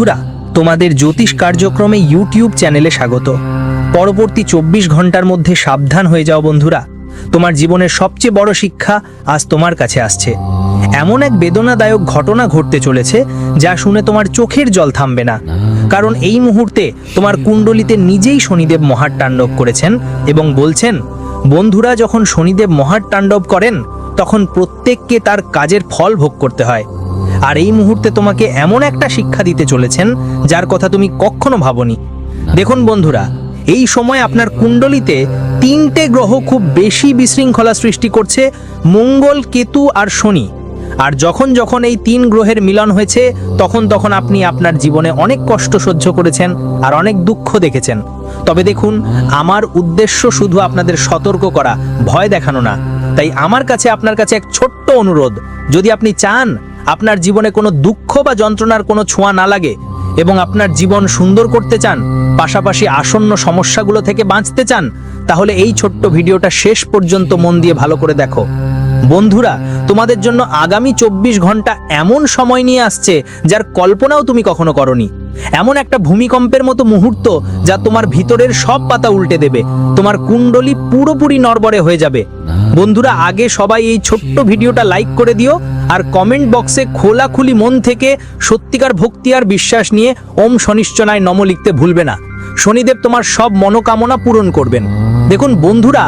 বন্ধুরা, তোমাদের জ্যোতিষ কার্যক্রমে ইউটিউব চ্যানেলে স্বাগত। পরবর্তী 24 ঘন্টার মধ্যে সাবধান হয়ে যাও বন্ধুরা, তোমার জীবনের সবচেয়ে বড় শিক্ষা আজ তোমার কাছে আসছে। এমন এক বেদনাদায়ক ঘটনা ঘটতে চলেছে যা শুনে তোমার চোখের জল থামবে না। কারণ এই মুহূর্তে তোমার কুণ্ডলিতে নিজেই শনিদেব মহাতাণ্ডব করেছেন এবং বলছেন, বন্ধুরা, যখন শনিদেব মহাতাণ্ডব করেন তখন প্রত্যেককে তার কাজের ফল ভোগ করতে হয়। আর এই মুহূর্তে তোমাকে এমন একটা শিক্ষা দিতে চলেছেন যার কথা তুমি কখনো ভাবনি। দেখুন বন্ধুরা, এই সময় আপনার কুণ্ডলিতে 3টে গ্রহ খুব বেশি বিশৃঙ্খলা সৃষ্টি করছে, মঙ্গল, কেতু আর শনি। আর যখন যখন এই 3 গ্রহের মিলন হয়েছে তখন আপনি আপনার জীবনে অনেক কষ্ট সহ্য করেছেন আর অনেক দুঃখ দেখেছেন। তবে দেখুন, আমার উদ্দেশ্য শুধু আপনাদের সতর্ক করা, ভয় দেখানো না। তাই আমার কাছে আপনার কাছে এক ছোট্ট অনুরোধ, যদি আপনি চান আপনার জীবনে কোনো দুঃখ বা যন্ত্রণার কোনো ছোঁয়া না লাগে এবং আপনার জীবন সুন্দর করতে চান, পাশাপাশি আসন্ন সমস্যাগুলো থেকে বাঁচতে চান, তাহলে এই ছোট্ট ভিডিওটা শেষ পর্যন্ত মন দিয়ে ভালো করে দেখো। বন্ধুরা, তোমাদের জন্য আগামী 24 ঘন্টা এমন সময় নিয়ে আসছে যার কল্পনাও তুমি কখনো করনি। এমন একটা ভূমিকম্পের মতো মুহূর্ত যা তোমার ভিতরের সব পাতা উল্টে দেবে, তোমার কুণ্ডলী পুরোপুরি নড়বড়ে হয়ে যাবে। বন্ধুরা, আগে সবাই এই ছোট্ট ভিডিওটা লাইক করে দিও আর কমেন্ট বক্সে খোলাখুলি মন থেকে সত্যিকার ভক্তি আর বিশ্বাস নিয়ে ওম শনিশ্চরায় নমঃ লিখতে ভুলবে না। শনিদেব তোমার সব মনোকামনা পূরণ করবেন। দেখুন বন্ধুরা,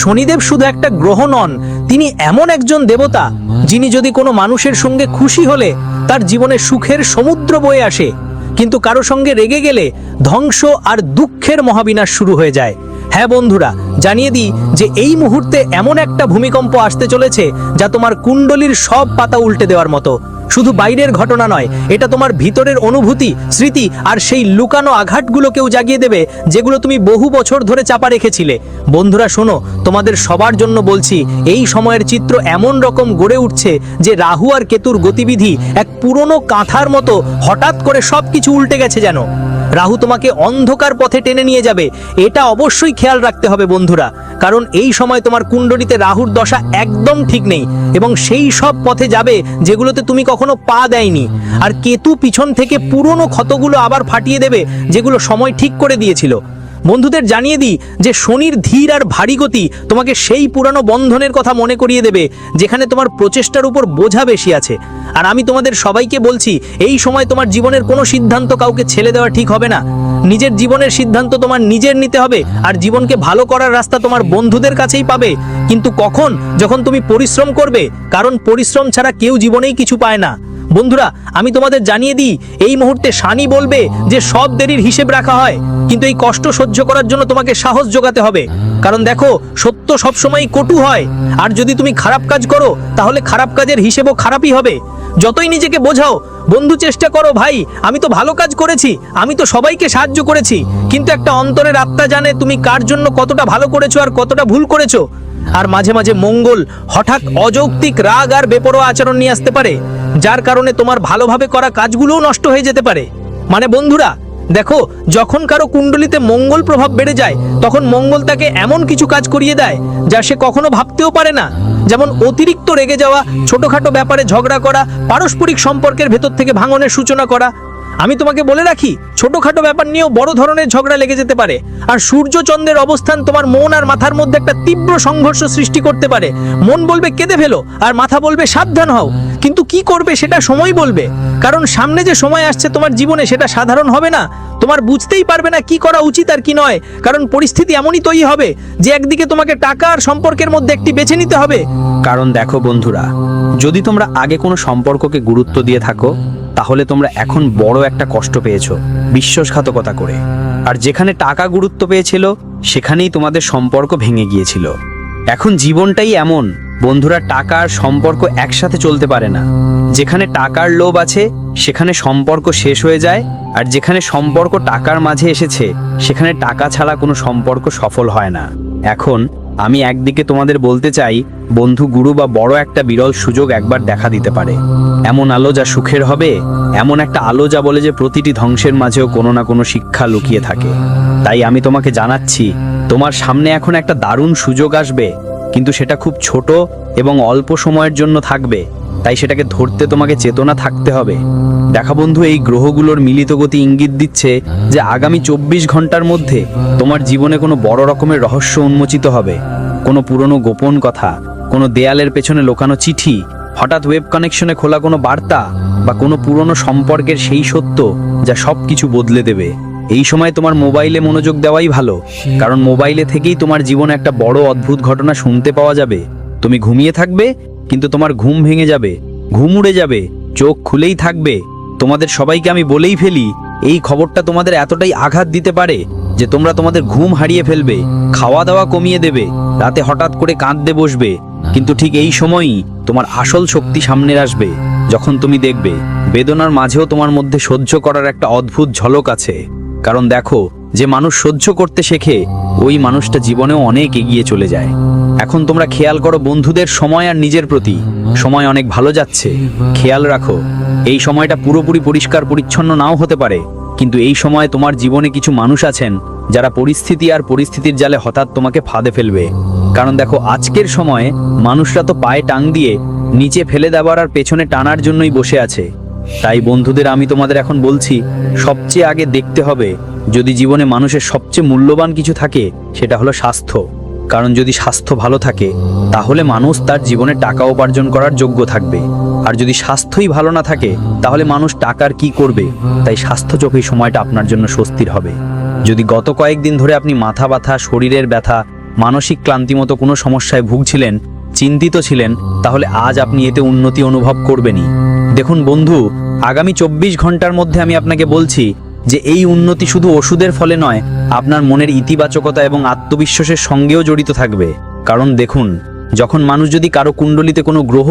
শনিদেব শুধু একটা গ্রহ নন, তিনি এমন একজন দেবতা যিনি যদি কোনো মানুষের সঙ্গে খুশি হলে তার জীবনে সুখের সমুদ্র বয়ে আসে, কিন্তু কারো সঙ্গে রেগে গেলে ধ্বংস আর দুঃখের মহাবিনাশ শুরু হয়ে যায়। হ্যাঁ বন্ধুরা, জানিয়ে দিই যে এই মুহূর্তে এমন একটা ভূমিকম্প আসতে চলেছে যা তোমার কুণ্ডলীর সব পাতা উল্টে দেওয়ার মতো। শুধু বাইরের ঘটনা নয়, এটা তোমার ভিতরের অনুভূতি, স্মৃতি আর সেই লুকানো আঘাতগুলোকেও জাগিয়ে দেবে যেগুলো তুমি বহু বছর ধরে চাপা রেখেছিলে। বন্ধুরা শোনো, তোমাদের সবার জন্য বলছি, এই সময়ের চিত্র এমন রকম গড়ে উঠছে যে রাহু আর কেতুর গতিবিধি এক পুরনো কাঁথার মতো হঠাৎ করে সবকিছু উল্টে গেছে যেন। রাহু তোমাকে অন্ধকার পথে টেনে নিয়ে যাবে, এটা অবশ্যই খেয়াল রাখতে হবে বন্ধুরা, কারণ এই সময় তোমার কুণ্ডলিতে রাহুর দশা একদম ঠিক নেই এবং সেই সব পথে যাবে যেগুলোতে তুমি কখনো পা দেয়নি। আর কেতু পিছন থেকে পুরনো ক্ষতগুলো আবার ফাটিয়ে দেবে যেগুলো সময় ঠিক করে দিয়েছিল। বন্ধুদের জানিয়ে দিই যে শনির ধীর আর ভারী গতি তোমাকে সেই পুরানো বন্ধনের কথা মনে করিয়ে দেবে যেখানে তোমার প্রচেষ্টার উপর বোঝা বেশি আছে। আর আমি তোমাদের সবাইকে বলছি, এই সময় তোমার জীবনের কোনো সিদ্ধান্ত কাউকে ছেড়ে দেওয়া ঠিক হবে না। নিজের জীবনের সিদ্ধান্ত তোমার নিজের নিতে হবে আর জীবনকে ভালো করার রাস্তা তোমার বন্ধুদের কাছেই পাবে, কিন্তু কখন? যখন তুমি পরিশ্রম করবে, কারণ পরিশ্রম ছাড়া কেউ জীবনেই কিছু পায় না। বন্ধুরা, আমি তোমাদের জানিয়ে দিই, এই মুহূর্তে শনি বলবে যে সব দেরির হিসেব রাখা হয়, কিন্তু এই কষ্ট সহ্য করার জন্য তোমাকে সাহস জোগাতে হবে। কারণ দেখো, সত্য সবসময় কটু হয়, আর যদি তুমি খারাপ কাজ করো তাহলে খারাপ কাজের হিসেবও খারাপই হবে। যতই নিজেকে বোঝাও, বন্ধু চেষ্টা করো, ভাই আমি তো ভালো কাজ করেছি, আমি তো সবাইকে সাহায্য করেছি, কিন্তু একটা অন্তরের আত্মা জানে তুমি কার জন্য কতটা ভালো করেছো আর কতটা ভুল করেছো। আর মাঝে মাঝে মঙ্গল হঠাৎ অযৌক্তিক রাগ আর বেপরোয়া আচরণ নিয়ে আসতে পারে, যার কারণে তোমার ভালোভাবে করা কাজগুলোও নষ্ট হয়ে যেতে পারে। মানে বন্ধুরা দেখো, যখন কারো কুণ্ডলিতে মঙ্গল প্রভাব বেড়ে যায় তখন মঙ্গল তাকে এমন কিছু কাজ করিয়ে দেয় যা সে কখনো ভাবতেও পারে না। যেমন অতিরিক্ত রেগে যাওয়া, ছোটখাটো ব্যাপারে ঝগড়া করা, পারস্পরিক সম্পর্কের ভেতর থেকে ভাঙনের সূচনা করা। আমি তোমাকে বলে রাখি, ছোটখাটো ব্যাপার নিয়েও বড় ধরনের ঝগড়া লেগে যেতে পারে। আর সূর্য চন্দ্রের অবস্থান তোমার মন আর মাথার মধ্যে একটা তীব্র সংঘর্ষ সৃষ্টি করতে পারে। মন বলবে কেঁদে ফেলো আর মাথা বলবে সাবধান হও, কিন্তু কি করবে সেটা সময় বলবে। কারণ সামনে যে সময় আসছে তোমার জীবনে সেটা সাধারণ হবে না। তোমার বুঝতেই পারবে না কি করা উচিত আর কি নয়, কারণ পরিস্থিতি এমনই তৈরি হবে যে একদিকে তোমাকে টাকা আর সম্পর্কের মধ্যে একটি বেছে নিতে হবে। কারণ দেখো বন্ধুরা, যদি তোমরা আগে কোনো সম্পর্ককে গুরুত্ব দিয়ে থাকো তাহলে তোমরা এখন বড় একটা কষ্ট পেয়েছো বিশ্বাসঘাতকতা করে। আর যেখানে টাকা গুরুত্ব পেয়েছিল সেখানেই তোমাদের সম্পর্ক ভেঙে গিয়েছিল। এখন জীবনটাই এমন বন্ধুরা, টাকা আর সম্পর্ক একসাথে চলতে পারে না। যেখানে টাকার লোভ আছে সেখানে সম্পর্ক শেষ হয়ে যায়, আর যেখানে সম্পর্ক টাকার মাঝে এসেছে সেখানে টাকা ছাড়া কোনো সম্পর্ক সফল হয় না। এখন আমি একদিকে তোমাদের বলতে চাই, বন্ধু, গুরু বা বড় একটা বিরল সুযোগ একবার দেখা দিতে পারে। এমন আলো যা সুখের হবে, এমন একটা আলো যা বলে যে প্রতিটি ধ্বংসের মাঝেও কোনো না কোনো শিক্ষা লুকিয়ে থাকে। তাই আমি তোমাকে জানাচ্ছি, তোমার সামনে এখন একটা দারুণ সুযোগ আসবে, কিন্তু সেটা খুব ছোট এবং অল্প সময়ের জন্য থাকবে। তাই সেটাকে ধরতে তোমাকে চেতনা থাকতে হবে। দেখা বন্ধু, এই গ্রহগুলোর মিলিত গতি ইঙ্গিত দিচ্ছে যে আগামী 24 ঘন্টার মধ্যে তোমার জীবনে কোনো বড় রকমের রহস্য উন্মোচিত হবে। কোনো পুরনো গোপন কথা, কোনো দেয়ালের পেছনে লুকানো চিঠি, হঠাৎ ওয়েব কানেকশনে খোলা কোনো বার্তা, বা কোনো পুরনো সম্পর্কের সেই সত্য যা সব কিছু বদলে দেবে। এই সময় তোমার মোবাইলে মনোযোগ দেওয়াই ভালো, কারণ মোবাইলে থেকেই তোমার জীবনে একটা বড় অদ্ভুত ঘটনা শুনতে পাওয়া যাবে। তুমি ঘুমিয়ে থাকবে, কিন্তু তোমার ঘুম ভেঙে যাবে, ঘুম উড়ে যাবে, চোখ খুলেই থাকবে। তোমাদের সবাইকে আমি বলেই ফেলি, এই খবরটা তোমাদের এতটাই আঘাত দিতে পারে যে তোমরা তোমাদের ঘুম হারিয়ে ফেলবে, খাওয়া দাওয়া কমিয়ে দেবে, রাতে হঠাৎ করে কাঁদতে বসবে। কিন্তু ঠিক এই সময়ই তোমার আসল শক্তি সামনে আসবে, যখন তুমি দেখবে বেদনার মাঝেও তোমার মধ্যে সহ্য করার একটা অদ্ভুত ঝলক আছে। কারণ দেখো, যে মানুষ সহ্য করতে শেখে ওই মানুষটা জীবনেও অনেক এগিয়ে চলে যায়। এখন তোমরা খেয়াল করো বন্ধুদের সময় আর নিজের প্রতি। সময় অনেক ভালো যাচ্ছে, খেয়াল রাখো। এই সময়টা পুরোপুরি পরিষ্কার পরিচ্ছন্ন নাও হতে পারে, কিন্তু এই সময় তোমার জীবনে কিছু মানুষ আছেন যারা পরিস্থিতি আর পরিস্থিতির জালে হঠাৎ তোমাকে ফাঁদে ফেলবে। কারণ দেখো, আজকের সময়ে মানুষরা তো পায়ে টাং দিয়ে নিচে ফেলে দেওয়ার আর পেছনে টানার জন্যই বসে আছে। তাই বন্ধুদের আমি তোমাদের এখন বলছি, সবচেয়ে আগে দেখতে হবে, যদি জীবনে মানুষের সবচেয়ে মূল্যবান কিছু থাকে সেটা হলো স্বাস্থ্য। কারণ যদি স্বাস্থ্য ভালো থাকে তাহলে মানুষ তার জীবনে টাকা উপার্জন করার যোগ্য থাকবে, আর যদি স্বাস্থ্যই ভালো না থাকে তাহলে মানুষ টাকার কি করবে। তাই স্বাস্থ্য চোখেই সময়টা আপনার জন্য স্বস্তির হবে। যদি গত কয়েকদিন ধরে আপনি মাথা ব্যথা, শরীরের ব্যথা, মানসিক ক্লান্তি মতো কোনো সমস্যায় ভুগছিলেন, চিন্তিত ছিলেন, তাহলে আজ আপনি এতে উন্নতি অনুভব করবেনই। দেখুন বন্ধু, আগামী 24 ঘন্টার মধ্যে আমি আপনাকে বলছি যে এই উন্নতি শুধু ওষুধের ফলে নয়, আপনার মনের ইতিবাচকতা এবং আত্মবিশ্বাসের সঙ্গেও জড়িত থাকবে। কারণ দেখুন, যখন মানুষ যদি কারো কুণ্ডলিতে কোনো গ্রহ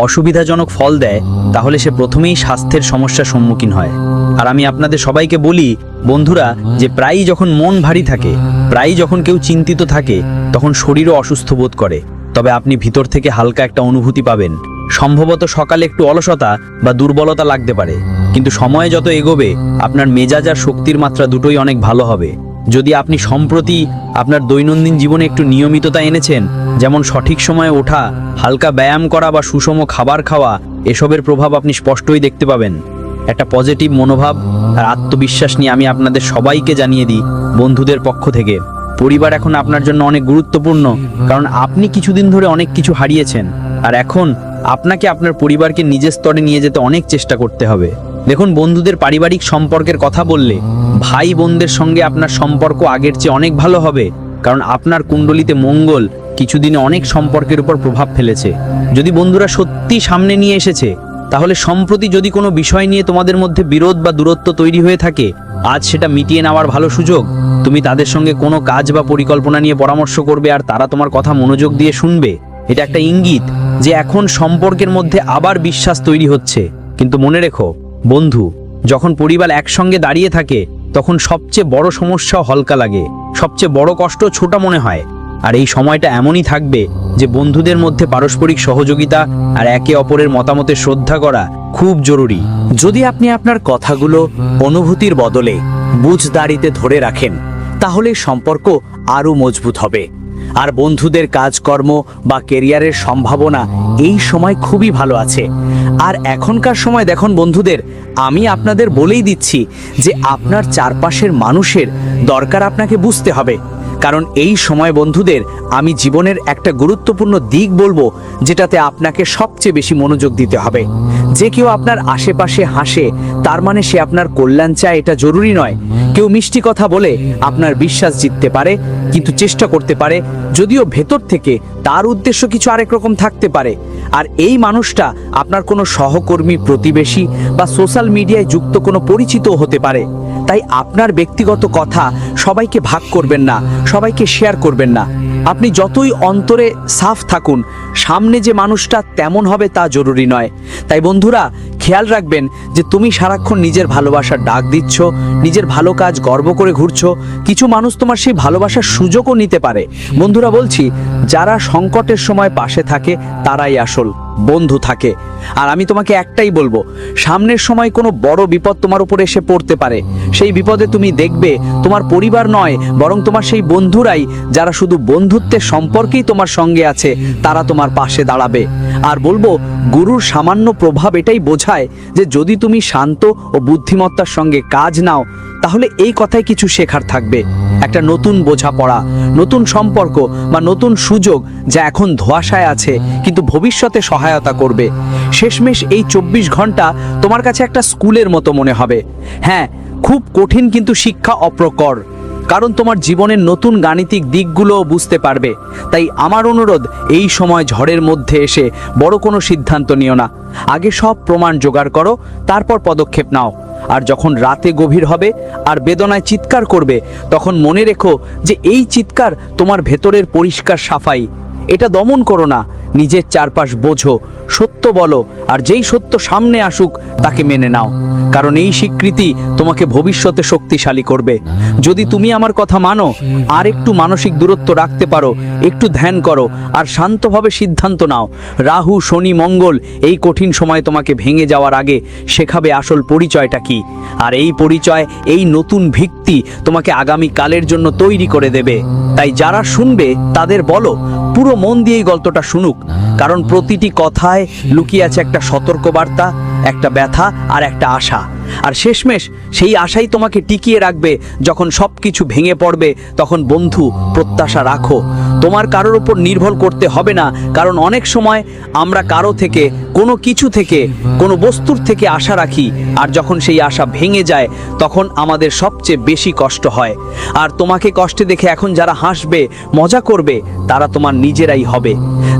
অসুবিধাজনক ফল দেয়, তাহলে সে প্রথমেই স্বাস্থ্যের সমস্যার সম্মুখীন হয়। আর আমি আপনাদের সবাইকে বলি বন্ধুরা, যে প্রায়ই যখন মন ভারী থাকে, প্রায়ই যখন কেউ চিন্তিত থাকে, তখন শরীরও অসুস্থ বোধ করে। তবে আপনি ভিতর থেকে হালকা একটা অনুভূতি পাবেন। সম্ভবত সকালে একটু অলসতা বা দুর্বলতা লাগতে পারে, কিন্তু সময়ে যত এগোবে আপনার মেজাজ আর শক্তির মাত্রা দুটোই অনেক ভালো হবে। যদি আপনি সম্প্রতি আপনার দৈনন্দিন জীবনে একটু নিয়মিততা এনেছেন, যেমন সঠিক সময়ে ওঠা, হালকা ব্যায়াম করা বা সুষম খাবার খাওয়া, এসবের প্রভাব আপনি স্পষ্টই দেখতে পাবেন। একটা পজিটিভ মনোভাব আর আত্মবিশ্বাস নিয়ে আমি আপনাদের সবাইকে জানিয়ে দিই, বন্ধুদের পক্ষ থেকে, পরিবার এখন আপনার জন্য অনেক গুরুত্বপূর্ণ। কারণ আপনি কিছুদিন ধরে অনেক কিছু হারিয়েছেন, আর এখন আপনাকে আপনার পরিবারকে নিজের স্তরে নিয়ে যেতে অনেক চেষ্টা করতে হবে। দেখুন, বন্ধুদের পারিবারিক সম্পর্কের কথা বললে ভাই বোনদের সঙ্গে আপনার সম্পর্ক আগের চেয়ে অনেক ভালো হবে। কারণ আপনার কুণ্ডলিতে মঙ্গল কিছুদিনে অনেক সম্পর্কের উপর প্রভাব ফেলেছে। যদি বন্ধুরা সত্যি সামনে নিয়ে এসেছে, তাহলে সম্প্রতি যদি কোনো বিষয় নিয়ে তোমাদের মধ্যে বিরোধ বা দূরত্ব তৈরি হয়ে থাকে, আজ সেটা মিটিয়ে নেওয়ার ভালো সুযোগ। তুমি তাদের সঙ্গে কোনো কাজ বা পরিকল্পনা নিয়ে পরামর্শ করবে, আর তারা তোমার কথা মনোযোগ দিয়ে শুনবে। এটা একটা ইঙ্গিত যে এখন সম্পর্কের মধ্যে আবার বিশ্বাস তৈরি হচ্ছে। কিন্তু মনে রেখো বন্ধু, যখন পরিবার একসঙ্গে দাঁড়িয়ে থাকে, তখন সবচেয়ে বড় সমস্যা হালকা লাগে, সবচেয়ে বড় কষ্ট ছোট মনে হয়। আর এই সময়টা এমনই থাকবে যে বন্ধুদের মধ্যে পারস্পরিক সহযোগিতা আর একে অপরের মতামতের শ্রদ্ধা করা খুব জরুরি। যদি আপনি আপনার কথাগুলো অনুভূতির বদলে বুঝদারিতে ধরে রাখেন, তাহলে সম্পর্ক আরও মজবুত হবে। আর বন্ধুদের কাজকর্ম বা কেরিয়ারের সম্ভাবনা এই সময় খুবই ভালো আছে। আর এখনকার সময় দেখুন বন্ধুদের, আমি আপনাদের বলেই দিচ্ছি যে আপনার চারপাশের মানুষের দরকার আপনাকে বুঝতে হবে। কারণ এই সময় বন্ধুদের আমি জীবনের একটা গুরুত্বপূর্ণ দিক বলবো, যেটাতে আপনাকে সবচেয়ে বেশি মনোযোগ দিতে হবে। যে কেউ আপনার আশেপাশে হাসে তার মানে সে আপনার কল্যাণ চায়, এটা জরুরি নয়। কেউ মিষ্টি কথা বলে আপনার বিশ্বাস জিততে পারে, কিন্তু চেষ্টা করতে পারে, যদিও ভেতর থেকে তার উদ্দেশ্য কিছু আরেক রকম থাকতে পারে। আর এই মানুষটা আপনার কোনো সহকর্মী, প্রতিবেশী বা সোশ্যাল মিডিয়ায় যুক্ত কোনো পরিচিতও হতে পারে। তাই আপনার ব্যক্তিগত কথা সবাইকে ভাগ করবেন না, সবাইকে শেয়ার করবেন না। আপনি যতই অন্তরে সাফ থাকুন, সামনে যে মানুষটা তেমন হবে তা জরুরি নয়। তাই বন্ধুরা খেয়াল রাখবেন যে তুমি সারাক্ষণ নিজের ভালোবাসার ডাক দিচ্ছ, নিজের ভালো কাজ গর্ব করে ঘুরছো। কিছু মানুষ তোমার সেই ভালোবাসার সুযোগও নিতে পারে। বন্ধুরা বলছি, যারা সংকটের সময় পাশে থাকে তারাই আসল বন্ধু থাকে। আর আমি তোমাকে একটাই বলবো, সামনের সময় কোনো বড় বিপদ তোমার উপর এসে পড়তে পারে। সেই বিপদে তুমি দেখবে তোমার পরিবার নয়, বরং তোমার সেই বন্ধুরাই, যারা শুধু বন্ধুত্বের সম্পর্কেই তোমার সঙ্গে আছে, তারা তোমার পাশে দাঁড়াবে। আর বলবো, গুরুর সামান্য প্রভাব এটাই বোঝায় যে যদি তুমি শান্ত ও বুদ্ধিমত্তার সঙ্গে কাজ নাও, তাহলে এই কথায় কিছু শেখার থাকবে। একটা নতুন বোঝাপড়া, নতুন সম্পর্ক বা নতুন সুযোগ যা এখন ধোঁয়াশায় আছে কিন্তু ভবিষ্যতে সহায়তা করবে। শেষমেশ এই 24 ঘন্টা তোমার কাছে একটা স্কুলের মতো মনে হবে। হ্যাঁ, খুব কঠিন, কিন্তু শিক্ষা অপ্রকর, কারণ তোমার জীবনের নতুন গাণিতিক দিকগুলোও বুঝতে পারবে। তাই আমার অনুরোধ, এই সময় ঝড়ের মধ্যে এসে বড় কোনো সিদ্ধান্ত নিও না। আগে সব প্রমাণ জোগাড় করো, তারপর পদক্ষেপ নাও। আর যখন রাতে গভীর হবে আর বেদনায় চিৎকার করবে, তখন মনে রেখো যে এই চিৎকার তোমার ভেতরের পরিষ্কার সাফাই। এটা দমন করো না, নিজের চারপাশ বোঝো, সত্য বলো, আর যেই সত্য সামনে আসুক তাকে মেনে নাও, কারণ এই স্বীকৃতি তোমাকে ভবিষ্যতে শক্তিশালী করবে। যদি তুমি আমার কথা মানো, আর একটু মানসিক দূরত্ব রাখতে পারো, একটু ধ্যান করো আর শান্তভাবে সিদ্ধান্ত নাও, রাহু, শনি, মঙ্গল এই কঠিন সময় তোমাকে ভেঙে যাওয়ার আগে শেখাবে আসল পরিচয়টা কি। আর এই পরিচয়, এই নতুন ভিত্তি তোমাকে আগামী কালের জন্য তৈরি করে দেবে। তাই যারা শুনবে তাদের বলো, পুরো মন দিয়ে এই গল্পটা শুনুক, কারণ প্রতিটি কথায় লুকিয়ে আছে একটা সতর্কবার্তা, একটা ব্যথা আর একটা আশা। আর শেষমেশ সেই আশাই তোমাকে টিকিয়ে রাখবে। যখন সব কিছু ভেঙে পড়বে, তখন বন্ধু, প্রত্যাশা রাখো, তোমার কারোর উপর নির্ভর করতে হবে না। কারণ অনেক সময় আমরা কারো থেকে, কোনো কিছু থেকে, কোনো বস্তুর থেকে আশা রাখি, আর যখন সেই আশা ভেঙে যায় তখন আমাদের সবচেয়ে বেশি কষ্ট হয়। আর তোমাকে কষ্টে দেখে এখন যারা হাসবে, মজা করবে, তারা তোমার নিজেরাই হবে।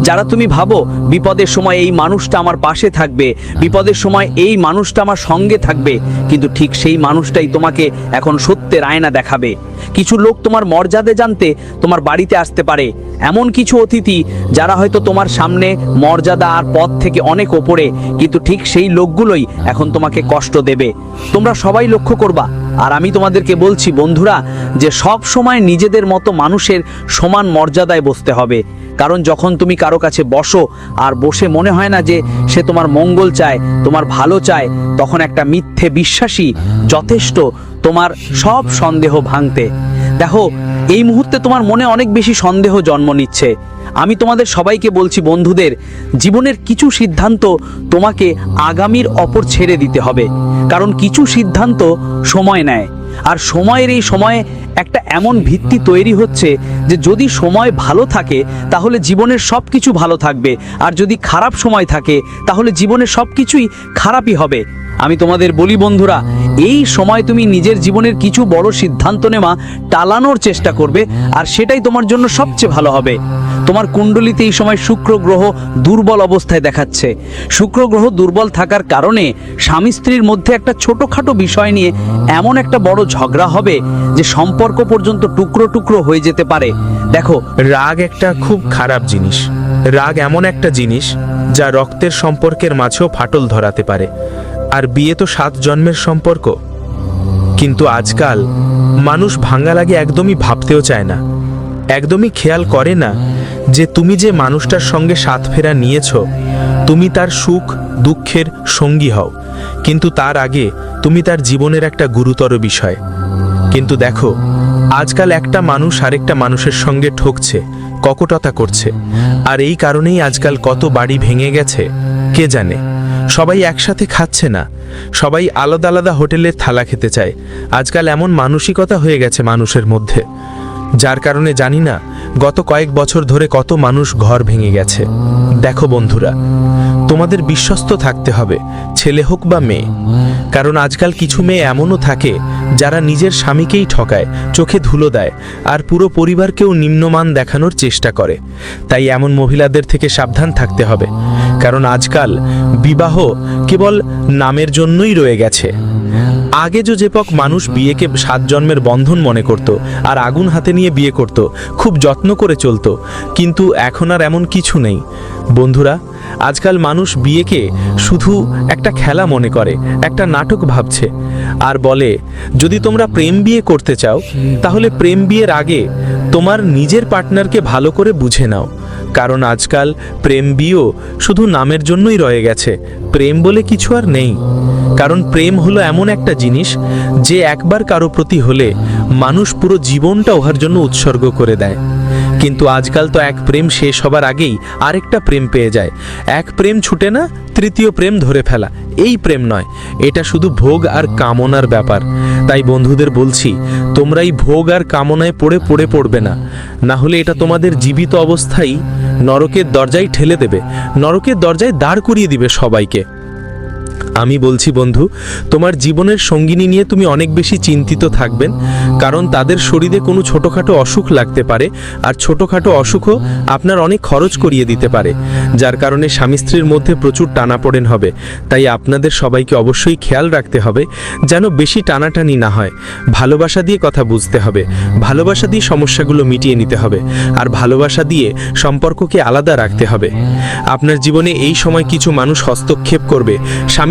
যারা তুমি ভাবো বিপদের সময় এই মানুষটা আমার পাশে থাকবে, বিপদের সময় এই মানুষটা আমার সঙ্গে থাকবে, কিন্তু ঠিক সেই মানুষটাই তোমাকে এখন সত্যের আয়না দেখাবে। কিছু লোক তোমার মর্যাদা জানতে তোমার বাড়িতে আসতে পারে, এমন কিছু অতিথি যারা হয়তো তোমার সামনে মর্যাদা আর পদ থেকে অনেক ওপরে, কিন্তু ঠিক সেই লোকগুলোই এখন তোমাকে কষ্ট দেবে। তোমরা সবাই লক্ষ্য করবা। আর আমি তোমাদেরকে বলছি বন্ধুরা, যে সব সময় নিজেদের মতো মানুষের সমান মর্যাদায় বসতে হবে। কারণ যখন তুমি কারো কাছে বসো আর বসে মনে হয় না যে সে তোমার মঙ্গল চায়, তোমার ভালো চায়, তখন একটা মিথ্যে বিশ্বাসী যথেষ্ট তোমার সব সন্দেহ ভাঙতে। দেখো, এই মুহূর্তে তোমার মনে অনেক বেশি সন্দেহ জন্ম নিচ্ছে। আমি তোমাদের সবাইকে বলছি, বন্ধুদের, জীবনের কিছু সিদ্ধান্ত তোমাকে আগামীর অপর ছেড়ে দিতে হবে, কারণ কিছু সিদ্ধান্ত সময় নেয়। আর সময়ের এই সময়ে একটা এমন ভিত্তি তৈরি হচ্ছে যে যদি সময় ভালো থাকে তাহলে জীবনের সব কিছু ভালো থাকবে, আর যদি খারাপ সময় থাকে তাহলে জীবনের সব কিছুই খারাপই হবে। আমি তোমাদের বলি বন্ধুরা, এই সময় তুমি নিজের জীবনের কিছু বড় সিদ্ধান্ত নেওয়া টালানোর চেষ্টা করবে, আর সেটাই তোমার জন্য সবচেয়ে ভালো হবে। তোমার কুণ্ডলিতে এই সময় শুক্র গ্রহ দুর্বল অবস্থায় দেখাচ্ছে। শুক্র গ্রহ দুর্বল থাকার কারণে স্বামী স্ত্রীর মধ্যে একটা ছোটখাটো বিষয় নিয়ে এমন একটা বড় ঝগড়া হবে যে সম্পর্ক পর্যন্ত টুকরো টুকরো হয়ে যেতে পারে। দেখো, রাগ একটা খুব খারাপ জিনিস। রাগ এমন একটা জিনিস যা রক্তের সম্পর্কের মাঝেও ফাটল ধরাতে পারে। আর বিয়ে তো 7 জন্মের সম্পর্ক, কিন্তু আজকাল মানুষ ভাঙা লাগে একদমই ভাবতেও চায় না, একদমই খেয়াল করে না যে তুমি যে মানুষটার সঙ্গে সাত ফেরা নিয়েছ, তুমি তার সুখ দুঃখের সঙ্গী হও, কিন্তু তার আগে তুমি তার জীবনের একটা গুরুতর বিষয়। কিন্তু দেখো, আজকাল একটা মানুষ আরেকটা মানুষের সঙ্গে ঠকছে, কপটতা করছে, আর এই কারণেই আজকাল কত বাড়ি ভেঙে গেছে কে জানে। সবাই একসাথে খাচ্ছে না, সবাই আলাদা আলাদা হোটেলের থালা খেতে চায়। আজকাল এমন মানসিকতা হয়ে গেছে মানুষের মধ্যে, যার কারণে জানি না গত কয়েক বছর ধরে কত মানুষ ঘর ভেঙে গেছে। দেখো বন্ধুরা, তোমাদের বিশ্বস্ত থাকতে হবে, ছেলে হোক বা মেয়ে। কারণ আজকাল কিছু মেয়ে এমনও থাকে যারা নিজের স্বামীকেই ঠকায়, চোখে ধুলো দেয়, আর পুরো পরিবারকেও নিম্নমান দেখানোর চেষ্টা করে। তাই এমন মহিলাদের থেকে সাবধান থাকতে হবে, কারণ আজকাল বিবাহ কেবল নামের জন্যই রয়ে গেছে। আগে যে মানুষ বিয়েকে 7 জন্মের বন্ধন মনে করত আর আগুন হাতে নিয়ে বিয়ে করত, খুব যত্ন করে চলতো, কিন্তু এখন আর এমন কিছু নেই বন্ধুরা। আজকাল মানুষ বিয়েকে শুধু একটা খেলা মনে করে, একটা নাটক ভাবছে, আর বলে যদি তোমরা প্রেম বিয়ে করতে চাও তাহলে প্রেম বিয়ের আগে তোমার নিজের পার্টনারকে ভালো করে বুঝে নাও, কারণ আজকাল প্রেম বিয়েও শুধু নামের জন্যই রয়ে গেছে, প্রেম বলে কিছু আর নেই। কারণ প্রেম হলো এমন একটা জিনিস যে একবার কারো প্রতি হলে মানুষ পুরো জীবনটা ওহার জন্য উৎসর্গ করে দেয়। কিন্তু আজকাল তো এক প্রেম শেষ হবার আগেই আরেকটা প্রেম পেয়ে যায়, এক প্রেম ছুটে না তৃতীয় প্রেম ধরে ফেলা, এই প্রেম নয়, এটা শুধু ভোগ আর কামনার ব্যাপার। তাই বন্ধুদের বলছি, তোমরা এই ভোগ আর কামনায় পড়বে না, না হলে এটা তোমাদের জীবিত অবস্থায় নরকের দরজায় ঠেলে দেবে, নরকের দরজায় দাঁড় করিয়ে দিবে সবাইকে। আমি বলছি বন্ধু, তোমার জীবনের সঙ্গিনী নিয়ে তুমি অনেক বেশি চিন্তিত থাকবেন, কারণ তাদের শরীরে কোনো ছোটোখাটো অসুখ লাগতে পারে, আর ছোটোখাটো অসুখও আপনার অনেক খরচ করিয়ে দিতে পারে, যার কারণে স্বামী স্ত্রীর মধ্যে প্রচুর টানাপোড়েন হবে। তাই আপনাদের সবাইকে অবশ্যই খেয়াল রাখতে হবে যেন বেশি টানাটানি না হয়। ভালোবাসা দিয়ে কথা বুঝতে হবে, ভালোবাসা দিয়ে সমস্যাগুলো মিটিয়ে নিতে হবে, আর ভালোবাসা দিয়ে সম্পর্ককে আলাদা রাখতে হবে। আপনার জীবনে এই সময় কিছু মানুষ হস্তক্ষেপ করবে, স্বামী